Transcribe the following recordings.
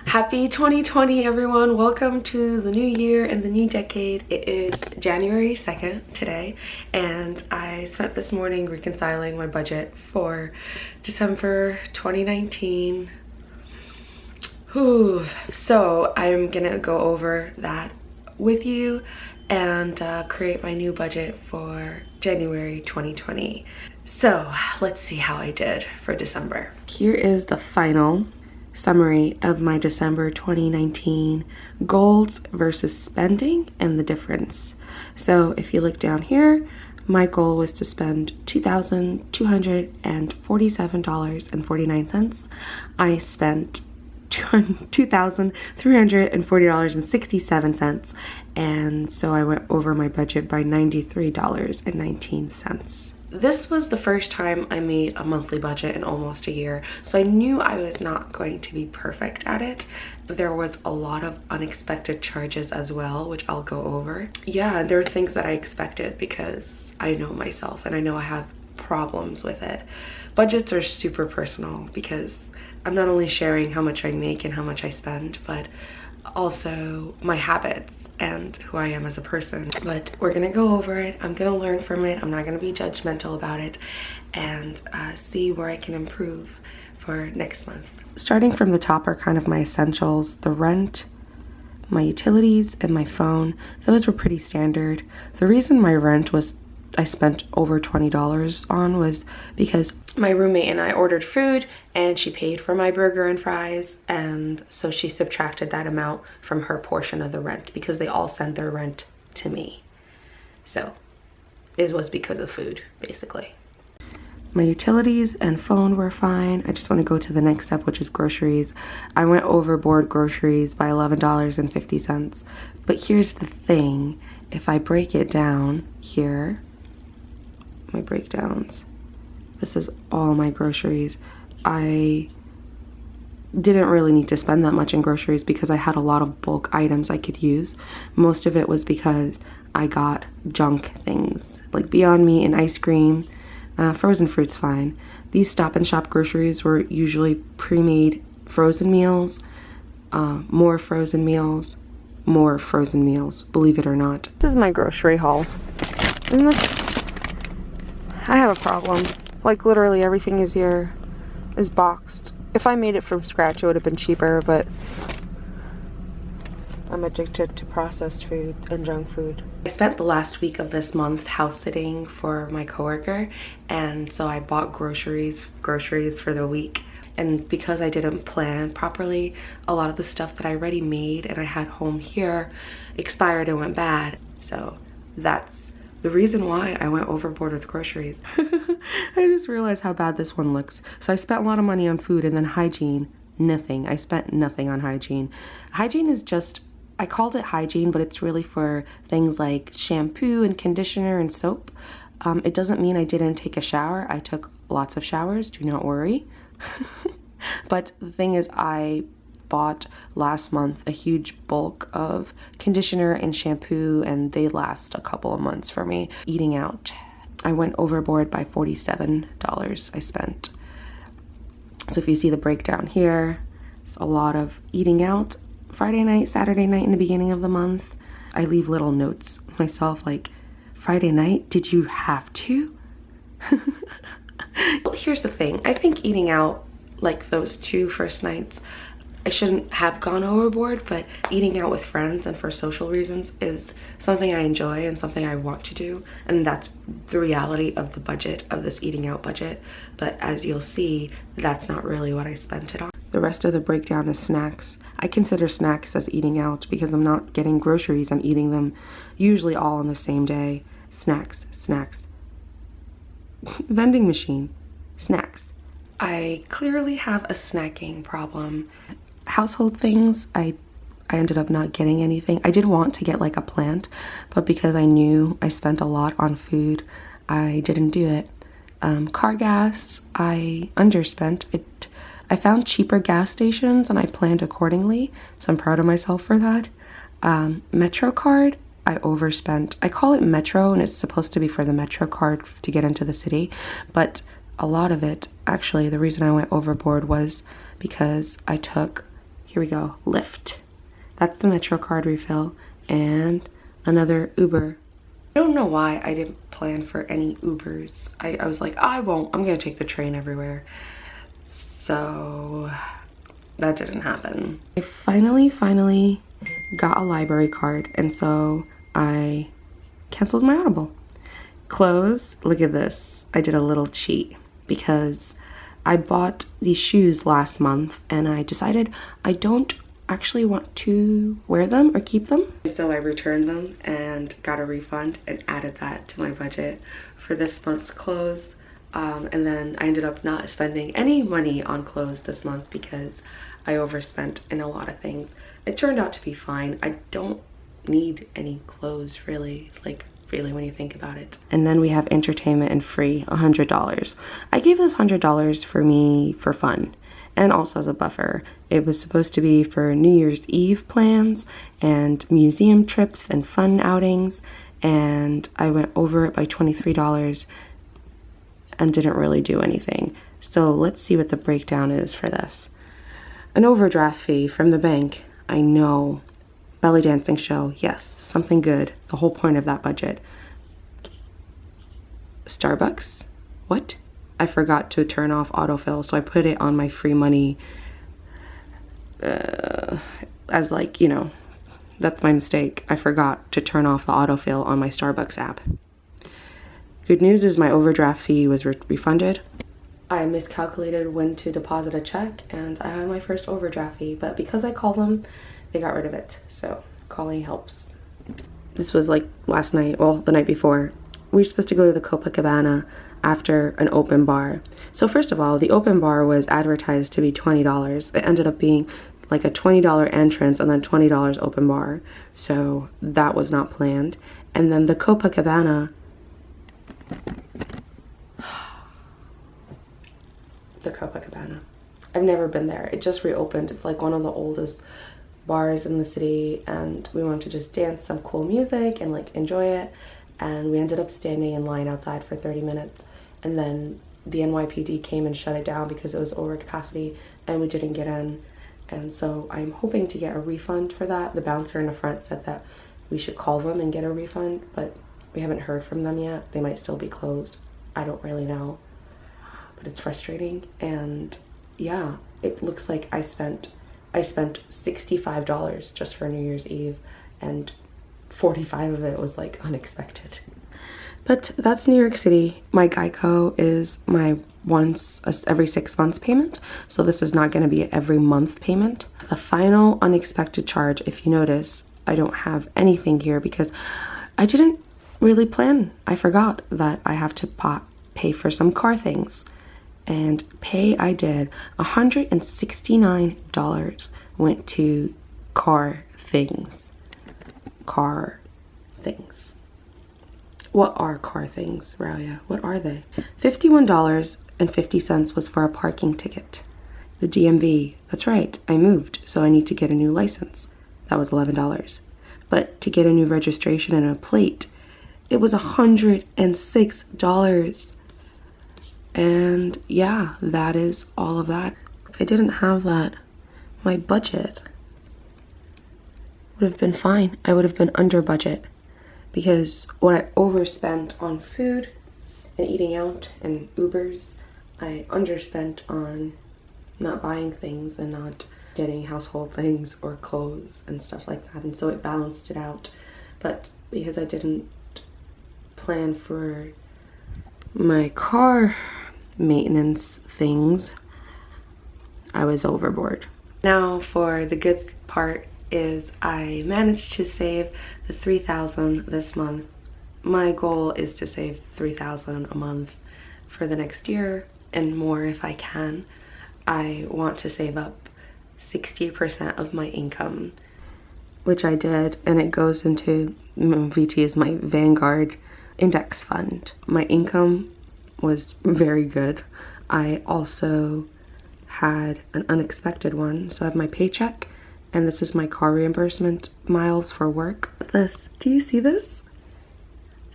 Happy 2020, everyone. Welcome to the new year and the new decade. It is January 2nd today, and I spent this morning reconciling my budget for December 2019. Whew. So I'm gonna go over that with you and create my new budget for January 2020. So let's see how I did for December. Here is the final summary of my December 2019 goals versus spending and the difference. So if you look down here, my goal was to spend $2,247.49. I spent $2,340.67, and so I went over my budget by $93.19. This was the first time I made a monthly budget in almost a year, so I knew I was not going to be perfect at it. There was a lot of unexpected charges as well, which I'll go over. Yeah, there were things that I expected because I know myself and I know I have problems with it. Budgets are super personal because I'm not only sharing how much I make and how much I spend, but also my habits and who I am as a person. But we're gonna go over it. I'm gonna learn from it. I'm not gonna be judgmental about it, and see where I can improve for next month. Starting from the top are kind of my essentials: the rent, my utilities, and my phone. Those were pretty standard. The reason my rent was I spent over $20 on was because my roommate and I ordered food and she paid for my burger and fries, and so she subtracted that amount from her portion of the rent because they all sent their rent to me. So it was because of food, basically. My utilities and phone were fine. I just want to go to the next step, which is groceries. I went overboard groceries by $11.50. But here's the thing. If I break it down here, my breakdowns, this is all my groceries. I didn't really need to spend that much in groceries because I had a lot of bulk items I could use. Most of it was because I got junk things like Beyond Meat and ice cream. Frozen fruit's fine. These Stop and Shop groceries were usually pre-made frozen meals, more frozen meals, believe it or not. This is my grocery haul. Isn't this? I have a problem. Like, literally everything is here is boxed. If I made it from scratch, it would have been cheaper, but I'm addicted to processed food and junk food. I spent the last week of this month house sitting for my coworker, and so I bought groceries for the week. And because I didn't plan properly, a lot of the stuff that I already made and I had home here expired and went bad. So that's the reason why I went overboard with groceries. I just realized how bad this one looks. So I spent a lot of money on food, and then hygiene, nothing. I spent nothing on hygiene. Hygiene is just, I called it hygiene, but it's really for things like shampoo and conditioner and soap. It doesn't mean I didn't take a shower. I took lots of showers, do not worry. But the thing is, I bought last month a huge bulk of conditioner and shampoo, and they last a couple of months for me. Eating out, I went overboard by $47 I spent. So if you see the breakdown here, it's a lot of eating out. Friday night, Saturday night in the beginning of the month. I leave little notes myself like, Friday night, did you have to? Well, here's the thing. I think eating out, like those two first nights, I shouldn't have gone overboard, but eating out with friends and for social reasons is something I enjoy and something I want to do, and that's the reality of the budget, of this eating out budget. But as you'll see, that's not really what I spent it on. The rest of the breakdown is snacks. I consider snacks as eating out because I'm not getting groceries, I'm eating them usually all on the same day. Snacks. Vending machine, snacks. I clearly have a snacking problem. Household things, I ended up not getting anything. I did want to get like a plant, but because I knew I spent a lot on food, I didn't do it. Car gas, I underspent. I found cheaper gas stations and I planned accordingly, so I'm proud of myself for that. Metro card, I overspent. I call it Metro, and it's supposed to be for the Metro card to get into the city, but a lot of it, actually, the reason I went overboard was because I took here we go, Lyft. That's the Metro card refill, and another Uber. I don't know why I didn't plan for any Ubers. I was like, I'm gonna take the train everywhere. So that didn't happen. I finally got a library card, and so I canceled my Audible. Clothes, look at this. I did a little cheat because I bought these shoes last month and I decided I don't actually want to wear them or keep them. So I returned them and got a refund and added that to my budget for this month's clothes. And then I ended up not spending any money on clothes this month because I overspent in a lot of things. It turned out to be fine. I don't need any clothes really, like really when you think about it. And then we have entertainment and free, $100. I gave this $100 for me for fun and also as a buffer. It was supposed to be for New Year's Eve plans and museum trips and fun outings, and I went over it by $23 and didn't really do anything. So let's see what the breakdown is for this. An overdraft fee from the bank, I know. Belly dancing show, yes, something good. The whole point of that budget. Starbucks, what? I forgot to turn off autofill, so I put it on my free money as like, you know, that's my mistake. I forgot to turn off the autofill on my Starbucks app. Good news is my overdraft fee was refunded. I miscalculated when to deposit a check and I had my first overdraft fee, but because I called them, they got rid of it. So calling helps. This was like last night, well, the night before. We were supposed to go to the Copacabana after an open bar. So first of all, the open bar was advertised to be $20. It ended up being like a $20 entrance and then $20 open bar. So that was not planned. And then the Copacabana, I've never been there. It just reopened. It's like one of the oldest bars in the city, and we wanted to just dance some cool music and like enjoy it. And we ended up standing in line outside for 30 minutes, and then the NYPD came and shut it down because it was over capacity and we didn't get in. And so I'm hoping to get a refund for that. The bouncer in the front said that we should call them and get a refund, but we haven't heard from them yet. They might still be closed. I don't really know, but it's frustrating. And yeah, it looks like I spent $65 just for New Year's Eve, and 45 of it was like unexpected. But that's New York City. My Geico is my once every 6 months payment, so this is not going to be an every month payment. The final unexpected charge, if you notice, I don't have anything here because I didn't really plan. I forgot that I have to pay for some car things, and pay I did. $169 went to car things. Car things. What are car things, Rauya? What are they? $51.50 was for a parking ticket. The DMV, that's right, I moved, so I need to get a new license. That was $11. But to get a new registration and a plate, it was $106. And yeah, that is all of that. If I didn't have that, my budget would have been fine. I would have been under budget because what I overspent on food and eating out and Ubers, I underspent on not buying things and not getting household things or clothes and stuff like that. And so it balanced it out. But because I didn't plan for my car maintenance things, I was overboard. Now for the good part is I managed to save the $3,000 this month. My goal is to save $3,000 a month for the next year and more if I can. I want to save up 60% of my income, which I did, and it goes into VT is my Vanguard index fund. My income was very good. I also had an unexpected one. So I have my paycheck, and this is my car reimbursement miles for work. This, do you see this?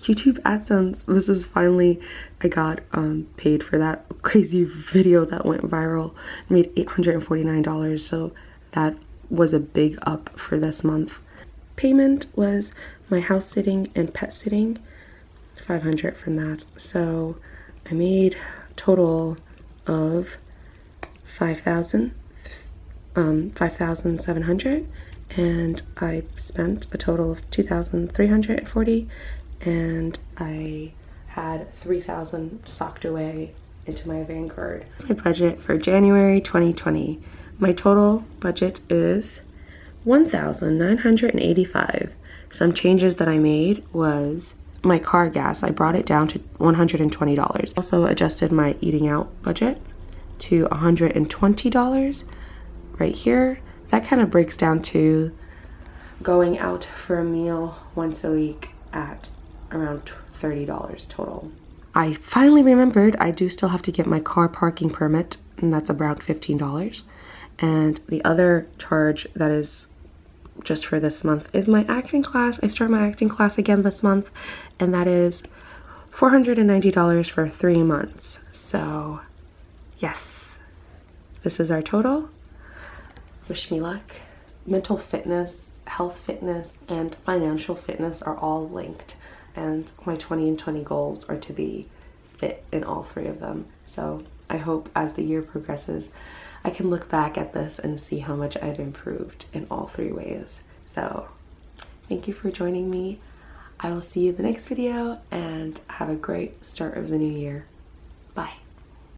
YouTube AdSense. This is finally, I got paid for that crazy video that went viral. I made $849, so that was a big up for this month. Payment was my house sitting and pet sitting, $500 from that. So I made a total of $5,700, and I spent a total of $2,340, and I had $3,000 socked away into my Vanguard. My budget for January 2020. My total budget is $1,985. Some changes that I made was my car gas. I brought it down to $120. Also adjusted my eating out budget to $120 right here. That kind of breaks down to going out for a meal once a week at around $30 total. I finally remembered I do still have to get my car parking permit, and that's around $15. And the other charge that is just for this month is my acting class. I start my acting class again this month, and that is $490 for 3 months. So yes, this is our total. Wish me luck. Mental fitness, health fitness, and financial fitness are all linked, and my 20 and 20 goals are to be fit in all 3 of them. So I hope as the year progresses, I can look back at this and see how much I've improved in all 3 ways. So thank you for joining me. I will see you in the next video, and have a great start of the new year. Bye.